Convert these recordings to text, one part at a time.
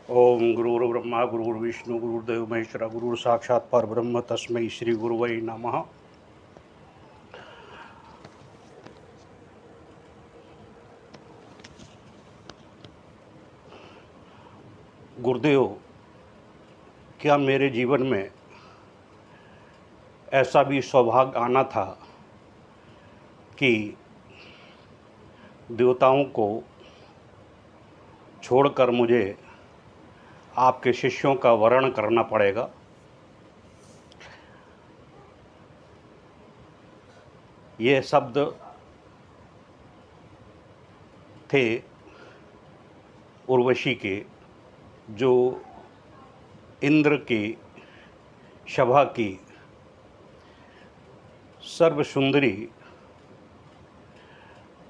ओम गुरुर्ब्रह्मा गुरुर्विष्णु गुरुर्देव महेश्वरा गुरुर साक्षात् परब्रह्म तस्मै श्री गुरुवै नमः। गुरुदेव, क्या मेरे जीवन में ऐसा भी सौभाग्य आना था कि देवताओं को छोड़कर मुझे आपके शिष्यों का वर्ण करना पड़ेगा। ये शब्द थे उर्वशी के, जो इंद्र की सभा की सर्वसुंदरी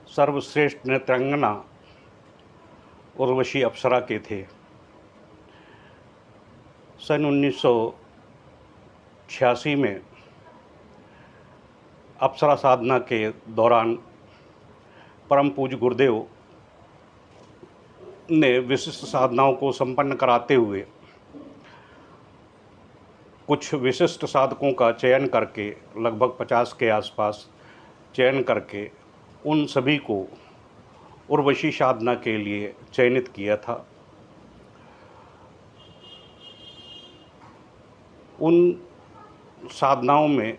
सर्वश्रेष्ठ नृत्यांगना उर्वशी अप्सरा के थे। सन 1986 में अप्सरा साधना के दौरान परम पूज्य गुरुदेव ने विशिष्ट साधनाओं को संपन्न कराते हुए कुछ विशिष्ट साधकों का चयन करके, लगभग 50 के आसपास चयन करके, उन सभी को उर्वशी साधना के लिए चयनित किया था। उन साधनाओं में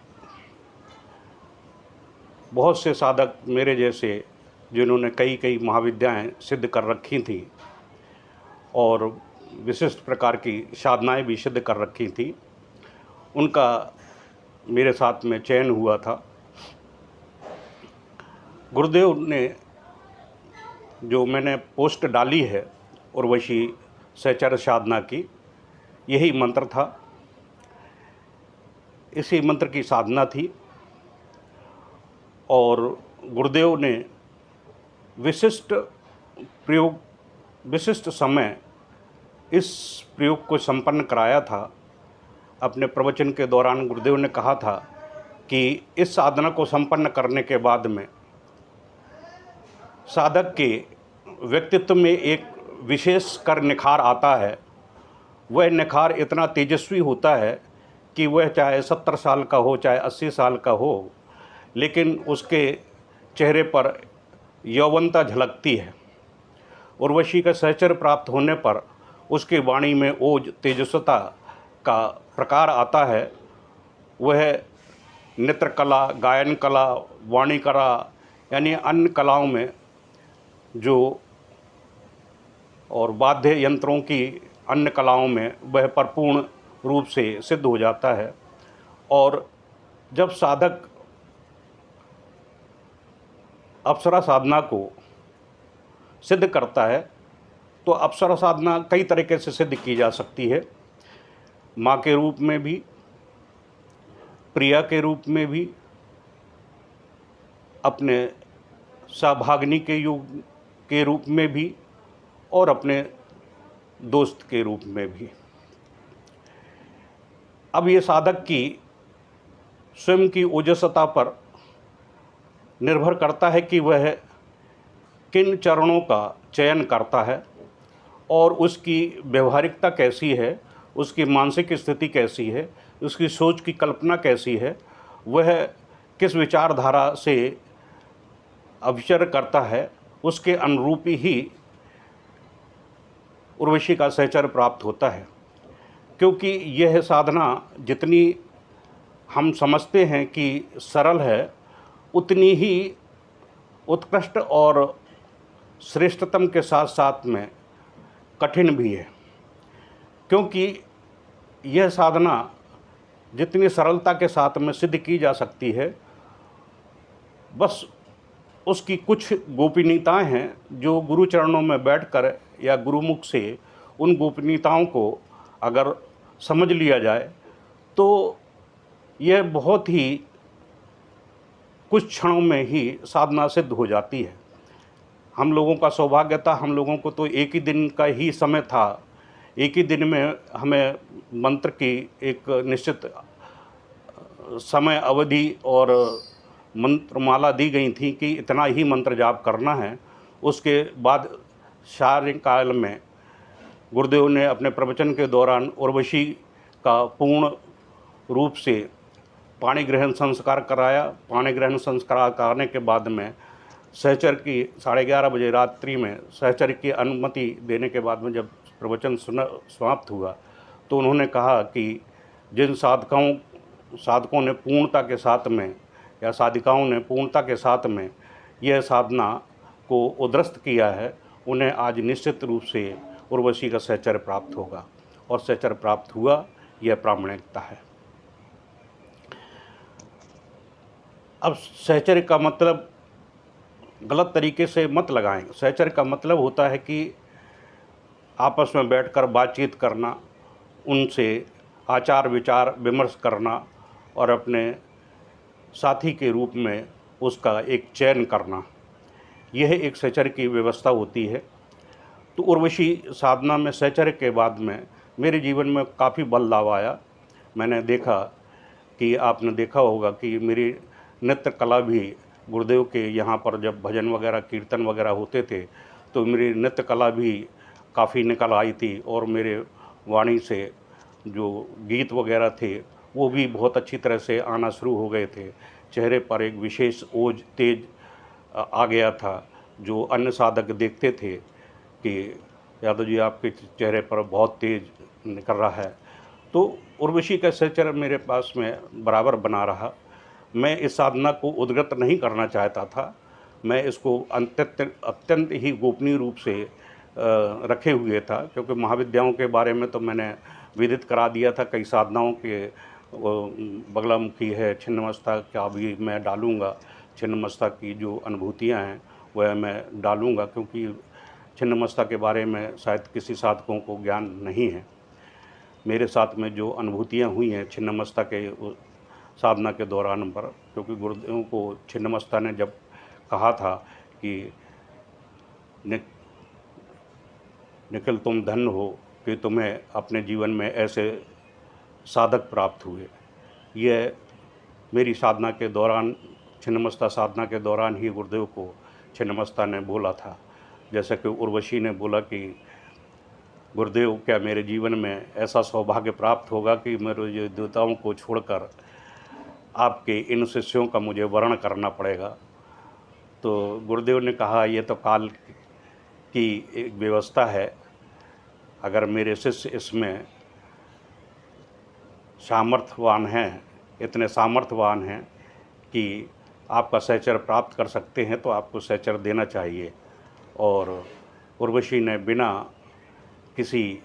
बहुत से साधक मेरे जैसे, जिन्होंने कई कई महाविद्याएं सिद्ध कर रखी थी और विशिष्ट प्रकार की साधनाएं भी सिद्ध कर रखी थी, उनका मेरे साथ में चयन हुआ था। गुरुदेव ने जो मैंने पोस्ट डाली है उर्वशी सहचर्य साधना की, यही मंत्र था, इसी मंत्र की साधना थी। और गुरुदेव ने विशिष्ट प्रयोग, विशिष्ट समय इस प्रयोग को संपन्न कराया था। अपने प्रवचन के दौरान गुरुदेव ने कहा था कि इस साधना को संपन्न करने के बाद में साधक के व्यक्तित्व में एक विशेष कर निखार आता है। वह निखार इतना तेजस्वी होता है कि वह चाहे 70 साल का हो, चाहे 80 साल का हो, लेकिन उसके चेहरे पर यौवनता झलकती है। उर्वशी का सहचर्य प्राप्त होने पर उसकी वाणी में ओज, तेजस्वता का प्रकार आता है। वह नृत्य कला, गायन कला, वाणी कला, यानी अन्य कलाओं में जो, और वाद्य यंत्रों की अन्य कलाओं में वह परिपूर्ण रूप से सिद्ध हो जाता है। और जब साधक अप्सरा साधना को सिद्ध करता है तो अप्सरा साधना कई तरीके से सिद्ध की जा सकती है। माँ के रूप में भी, प्रिया के रूप में भी, अपने सहभागिनी के युग के रूप में भी, और अपने दोस्त के रूप में भी। अब ये साधक की स्वयं की ओजस्वता पर निर्भर करता है कि वह किन चरणों का चयन करता है और उसकी व्यवहारिकता कैसी है, उसकी मानसिक स्थिति कैसी है, उसकी सोच की कल्पना कैसी है, वह किस विचारधारा से अविचर करता है, उसके अनुरूप ही उर्वशी का सहचर्य प्राप्त होता है। क्योंकि यह साधना जितनी हम समझते हैं कि सरल है, उतनी ही उत्कृष्ट और श्रेष्ठतम के साथ साथ में कठिन भी है। क्योंकि यह साधना जितनी सरलता के साथ में सिद्ध की जा सकती है, बस उसकी कुछ गोपनीयताएं हैं जो गुरु चरणों में बैठकर या गुरुमुख से उन गोपनीयताओं को अगर समझ लिया जाए तो यह बहुत ही कुछ क्षणों में ही साधना सिद्ध हो जाती है। हम लोगों का सौभाग्य था, हम लोगों को तो एक ही दिन का ही समय था। एक ही दिन में हमें मंत्र की एक निश्चित समय अवधि और मंत्रमाला दी गई थी कि इतना ही मंत्र जाप करना है। उसके बाद सायंकाल में गुरुदेव ने अपने प्रवचन के दौरान उर्वशी का पूर्ण रूप से पाणी ग्रहण संस्कार कराया। पाणी ग्रहण संस्कार कराने के बाद में सहचर की 11:30 बजे रात्रि में सहचर की अनुमति देने के बाद में जब प्रवचन समाप्त हुआ तो उन्होंने कहा कि जिन साधकों ने पूर्णता के साथ में या साधिकाओं ने पूर्णता के साथ में यह साधना को उद्रस्त किया है, उन्हें आज निश्चित रूप से उर्वशी का सहचर्य प्राप्त होगा, और सहचर्य प्राप्त हुआ, यह प्रामाणिकता है। अब सहचर्य का मतलब गलत तरीके से मत लगाएं। सहचर्य का मतलब होता है कि आपस में बैठकर बातचीत करना, उनसे आचार विचार विमर्श करना और अपने साथी के रूप में उसका एक चयन करना, यह एक सहचर्य की व्यवस्था होती है। तो उर्वशी साधना में सहचर्य के बाद में मेरे जीवन में काफ़ी बदलाव आया। मैंने देखा कि आपने देखा होगा कि मेरी नृत्य कला भी गुरुदेव के यहाँ पर जब भजन वगैरह कीर्तन वगैरह होते थे तो मेरी नृत्य कला भी काफ़ी निकल आई थी, और मेरे वाणी से जो गीत वगैरह थे वो भी बहुत अच्छी तरह से आना शुरू हो गए थे। चेहरे पर एक विशेष ओज तेज आ गया था, जो अन्य साधक देखते थे कि यादव जी आपके चेहरे पर बहुत तेज निकल रहा है। तो उर्वशी का सहचर्य मेरे पास में बराबर बना रहा। मैं इस साधना को उद्गत नहीं करना चाहता था, मैं इसको अत्यंत ही गोपनीय रूप से रखे हुए था, क्योंकि महाविद्याओं के बारे में तो मैंने विदित करा दिया था। कई साधनाओं के बगलामुखी है, छिन्नमस्ता का भी मैं डालूँगा, छिन्नमस्ता की जो अनुभूतियाँ हैं वह मैं डालूँगा, क्योंकि छिन्नमस्ता के बारे में शायद किसी साधकों को ज्ञान नहीं है। मेरे साथ में जो अनुभूतियाँ हुई हैं छिन्नमस्ता के साधना के दौरान पर, क्योंकि गुरुदेव को छिन्नमस्ता ने जब कहा था कि निखिल तुम धन्य हो कि तुम्हें अपने जीवन में ऐसे साधक प्राप्त हुए। यह मेरी साधना के दौरान, छिन्नमस्ता साधना के दौरान ही गुरुदेव को छिन्नमस्ता ने बोला था। जैसा कि उर्वशी ने बोला कि गुरुदेव, क्या मेरे जीवन में ऐसा सौभाग्य प्राप्त होगा कि मेरे ये देवताओं को छोड़कर आपके इन शिष्यों का मुझे वर्ण करना पड़ेगा। तो गुरुदेव ने कहा, ये तो काल की एक व्यवस्था है, अगर मेरे शिष्य इसमें सामर्थ्यवान हैं, इतने सामर्थ्यवान हैं कि आपका सहचर्य प्राप्त कर सकते हैं, तो आपको सहचर्य देना चाहिए। और उर्वशी ने बिना किसी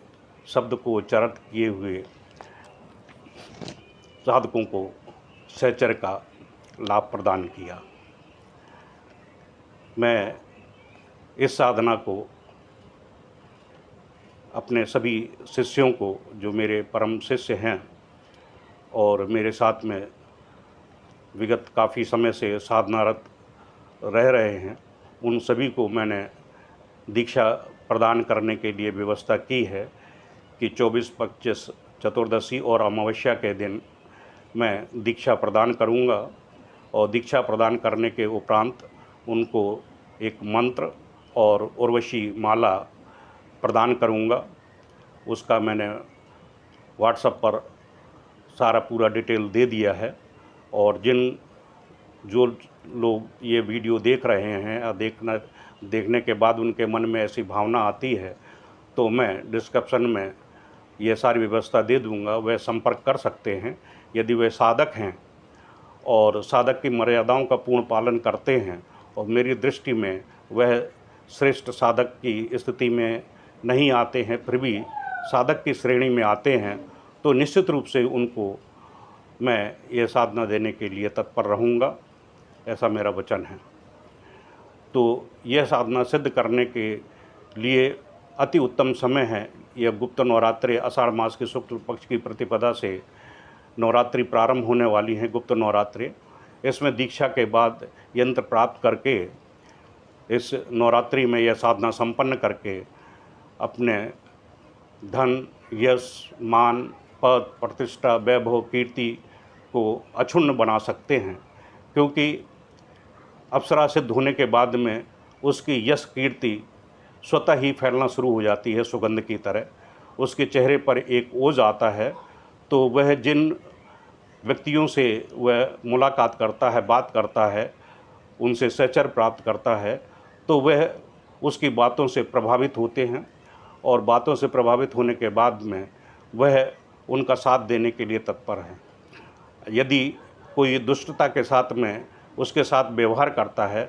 शब्द को उच्चारित किए हुए साधकों को सहचर्य का लाभ प्रदान किया। मैं इस साधना को अपने सभी शिष्यों को, जो मेरे परम शिष्य हैं और मेरे साथ में विगत काफ़ी समय से साधनारत रह रहे हैं, उन सभी को मैंने दीक्षा प्रदान करने के लिए व्यवस्था की है कि 24, 25 चतुर्दशी और अमावस्या के दिन मैं दीक्षा प्रदान करूंगा, और दीक्षा प्रदान करने के उपरांत उनको एक मंत्र और उर्वशी माला प्रदान करूंगा। उसका मैंने व्हाट्सएप पर सारा पूरा डिटेल दे दिया है, और जो लोग ये वीडियो देख रहे हैं या देखने के बाद उनके मन में ऐसी भावना आती है, तो मैं डिस्क्रिप्शन में ये सारी व्यवस्था दे दूंगा, वह संपर्क कर सकते हैं। यदि वे साधक हैं और साधक की मर्यादाओं का पूर्ण पालन करते हैं और मेरी दृष्टि में वह श्रेष्ठ साधक की स्थिति में नहीं आते हैं, फिर भी साधक की श्रेणी में आते हैं, तो निश्चित रूप से उनको मैं ये साधना देने के लिए तत्पर रहूँगा, ऐसा मेरा वचन है। तो यह साधना सिद्ध करने के लिए अति उत्तम समय है। यह गुप्त नवरात्रि, आषाढ़ मास के शुक्ल पक्ष की प्रतिपदा से नवरात्रि प्रारंभ होने वाली हैं, गुप्त नवरात्रि। इसमें दीक्षा के बाद यंत्र प्राप्त करके इस नवरात्रि में यह साधना संपन्न करके अपने धन, यश, मान, पद, प्रतिष्ठा, वैभव, कीर्ति को अक्षुण्ण बना सकते हैं, क्योंकि अप्सरा सिद्ध होने के बाद में उसकी यश कीर्ति स्वतः ही फैलना शुरू हो जाती है सुगंध की तरह। उसके चेहरे पर एक ओज आता है, तो वह जिन व्यक्तियों से वह मुलाकात करता है, बात करता है, उनसे सहचर्य प्राप्त करता है, तो वह उसकी बातों से प्रभावित होते हैं और बातों से प्रभावित होने के बाद में वह उनका साथ देने के लिए तत्पर हैं। यदि कोई दुष्टता के साथ में उसके साथ व्यवहार करता है,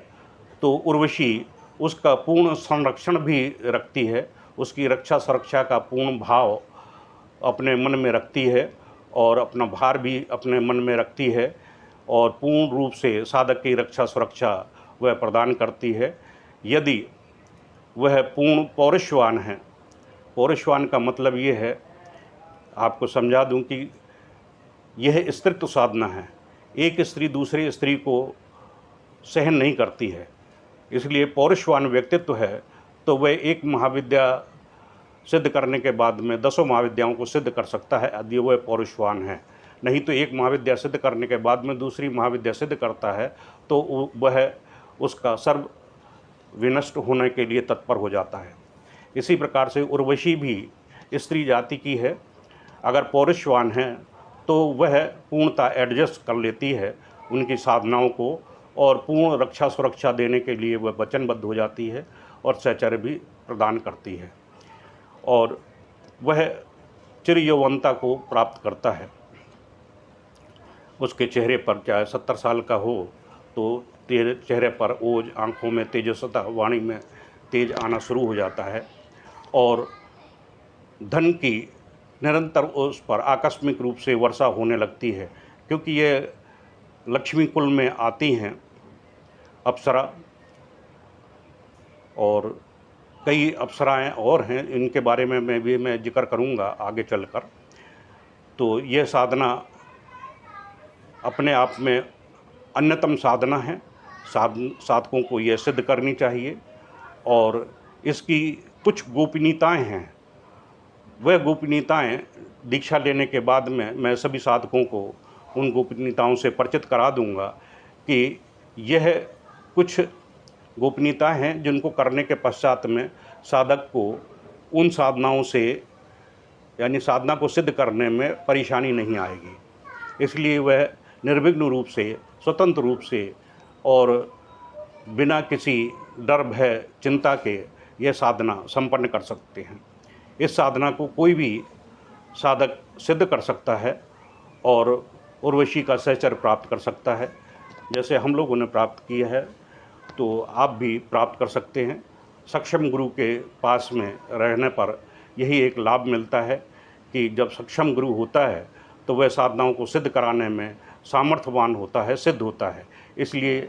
तो उर्वशी उसका पूर्ण संरक्षण भी रखती है, उसकी रक्षा सुरक्षा का पूर्ण भाव अपने मन में रखती है और अपना भार भी अपने मन में रखती है और पूर्ण रूप से साधक की रक्षा सुरक्षा वह प्रदान करती है। यदि वह पूर्ण पौरुषवान है, पौरुषवान का मतलब ये है, आपको समझा दूं कि यह स्त्रीत्व साधना है। एक स्त्री दूसरी स्त्री को सहन नहीं करती है, इसलिए पौरुषवान व्यक्तित्व है तो वह एक महाविद्या सिद्ध करने के बाद में 10 महाविद्याओं को सिद्ध कर सकता है यदि वह पौरुषवान है। नहीं तो एक महाविद्या सिद्ध करने के बाद में दूसरी महाविद्या सिद्ध करता है तो वह उसका सर्व विनष्ट होने के लिए तत्पर हो जाता है। इसी प्रकार से उर्वशी भी स्त्री जाति की है। अगर पौरुषवान है तो वह पूर्णतः एडजस्ट कर लेती है उनकी साधनाओं को और पूर्ण रक्षा सुरक्षा देने के लिए वह वचनबद्ध हो जाती है और सहचर्य भी प्रदान करती है और वह चिर यौवनता को प्राप्त करता है। उसके चेहरे पर चाहे 70 साल का हो तो तेरे चेहरे पर ओज, आँखों में तेजस्वता, वाणी में तेज आना शुरू हो जाता है और धन की निरंतर उस पर आकस्मिक रूप से वर्षा होने लगती है, क्योंकि ये लक्ष्मी कुल में आती हैं अप्सरा और कई अप्सराएं और हैं, इनके बारे में मैं जिक्र करूंगा आगे चलकर। तो ये साधना अपने आप में अन्यतम साधना है, साधकों को यह सिद्ध करनी चाहिए और इसकी कुछ गोपनीयताएं हैं। वह गोपनीयताएं दीक्षा लेने के बाद में मैं सभी साधकों को उन गोपनीयताओं से परिचित करा दूंगा कि यह कुछ गोपनीयताएं हैं जिनको करने के पश्चात में साधक को उन साधनाओं से यानी साधना को सिद्ध करने में परेशानी नहीं आएगी। इसलिए वह निर्विघ्न रूप से, स्वतंत्र रूप से और बिना किसी डर भय चिंता के यह साधना संपन्न कर सकते हैं। इस साधना को कोई भी साधक सिद्ध कर सकता है और उर्वशी का सहचर्य प्राप्त कर सकता है। जैसे हम लोगों ने प्राप्त किया है तो आप भी प्राप्त कर सकते हैं। सक्षम गुरु के पास में रहने पर यही एक लाभ मिलता है कि जब सक्षम गुरु होता है तो वह साधनाओं को सिद्ध कराने में सामर्थ्यवान होता है, सिद्ध होता है। इसलिए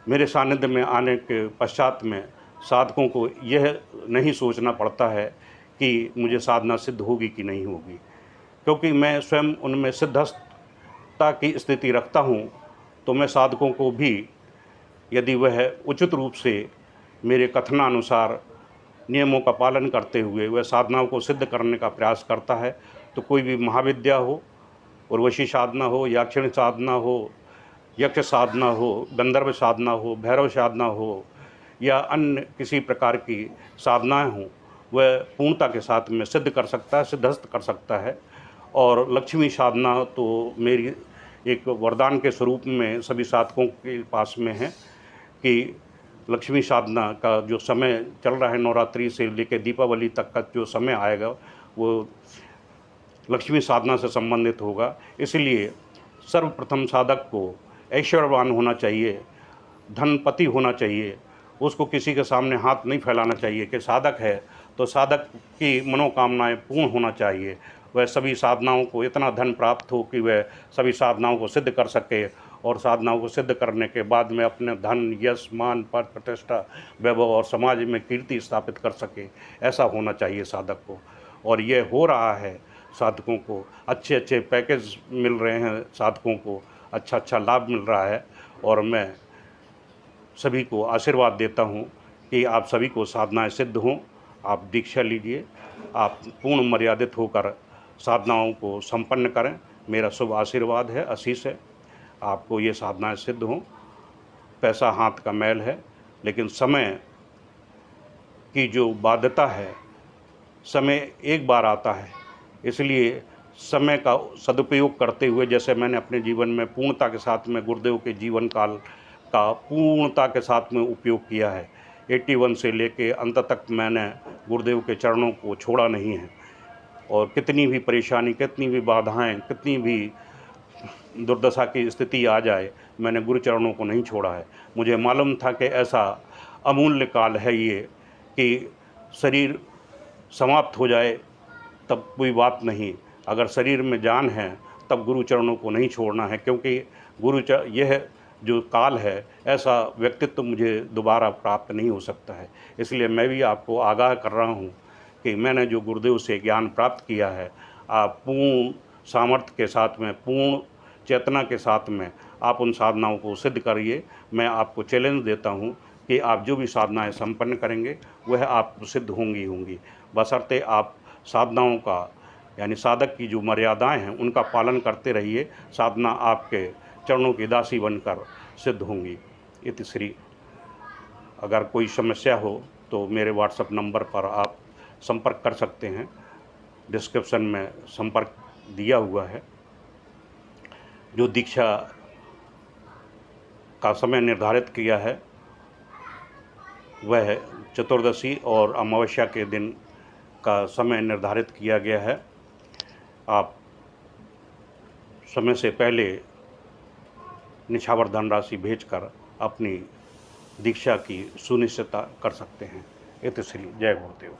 मेरे सानिध्य में आने के पश्चात में साधकों को यह नहीं सोचना पड़ता है कि मुझे साधना सिद्ध होगी कि नहीं होगी, क्योंकि मैं स्वयं उनमें सिद्धता की स्थिति रखता हूँ। तो मैं साधकों को भी यदि वह उचित रूप से मेरे कथनानुसार नियमों का पालन करते हुए वह साधनाओं को सिद्ध करने का प्रयास करता है, तो कोई भी महाविद्या हो, उर्वशी साधना हो, याक्षिणी साधना हो, यक्ष साधना हो, गंधर्व साधना हो, भैरव साधना हो या अन्य किसी प्रकार की साधनाएं हों, वह पूर्णता के साथ में सिद्ध कर सकता है, सिद्धस्त कर सकता है। और लक्ष्मी साधना तो मेरी एक वरदान के स्वरूप में सभी साधकों के पास में है कि लक्ष्मी साधना का जो समय चल रहा है, नवरात्रि से लेकर दीपावली तक का जो समय आएगा वो लक्ष्मी साधना से संबंधित होगा। इसलिए सर्वप्रथम साधक को ऐश्वर्यवान होना चाहिए, धनपति होना चाहिए। उसको किसी के सामने हाथ नहीं फैलाना चाहिए कि साधक है, तो साधक की मनोकामनाएं पूर्ण होना चाहिए। वह सभी साधनाओं को इतना धन प्राप्त हो कि वह सभी साधनाओं को सिद्ध कर सके और साधनाओं को सिद्ध करने के बाद में अपने धन, यश, मान, पद, प्रतिष्ठा, वैभव और समाज में कीर्ति स्थापित कर सके। ऐसा होना चाहिए साधक को, और यह हो रहा है। साधकों को अच्छे अच्छे पैकेज मिल रहे हैं, साधकों को अच्छा अच्छा लाभ मिल रहा है। और मैं सभी को आशीर्वाद देता हूँ कि आप सभी को साधनाएं सिद्ध हों। आप दीक्षा लीजिए, आप पूर्ण मर्यादित होकर साधनाओं को संपन्न करें। मेरा शुभ आशीर्वाद है, आशीष है। आपको ये साधनाएं सिद्ध हों। पैसा हाथ का मैल है, लेकिन समय की जो बाध्यता है, समय एक बार आता है, इसलिए समय का सदुपयोग करते हुए, जैसे मैंने अपने जीवन में पूर्णता के साथ में गुरुदेव के जीवन काल का पूर्णता के साथ में उपयोग किया है। 81 से लेके अंत तक मैंने गुरुदेव के चरणों को छोड़ा नहीं है, और कितनी भी परेशानी, कितनी भी बाधाएं, कितनी भी दुर्दशा की स्थिति आ जाए, मैंने गुरु चरणों को नहीं छोड़ा है। मुझे मालूम था कि ऐसा अमूल्य काल है ये, कि शरीर समाप्त हो जाए तब कोई बात नहीं, अगर शरीर में जान है तब गुरु चरणों को नहीं छोड़ना है, क्योंकि यह जो काल है, ऐसा व्यक्तित्व मुझे दोबारा प्राप्त नहीं हो सकता है। इसलिए मैं भी आपको आगाह कर रहा हूँ कि मैंने जो गुरुदेव से ज्ञान प्राप्त किया है, आप पूर्ण सामर्थ्य के साथ में, पूर्ण चेतना के साथ में आप उन साधनाओं को सिद्ध करिए। मैं आपको चैलेंज देता हूँ कि आप जो भी साधनाएं संपन्न करेंगे वह आपको सिद्ध होंगी होंगी, बशर्ते आप साधनाओं का, यानी साधक की जो मर्यादाएं हैं उनका पालन करते रहिए। साधना आपके चरणों की दासी बनकर सिद्ध होंगी। इति श्री। अगर कोई समस्या हो तो मेरे व्हाट्सएप नंबर पर आप संपर्क कर सकते हैं, डिस्क्रिप्शन में संपर्क दिया हुआ है। जो दीक्षा का समय निर्धारित किया है वह चतुर्दशी और अमावस्या के दिन का समय निर्धारित किया गया है। आप समय से पहले निछावर धनराशि भेजकर अपनी दीक्षा की सुनिश्चितता कर सकते हैं। इति श्री। जय गुरुदेव।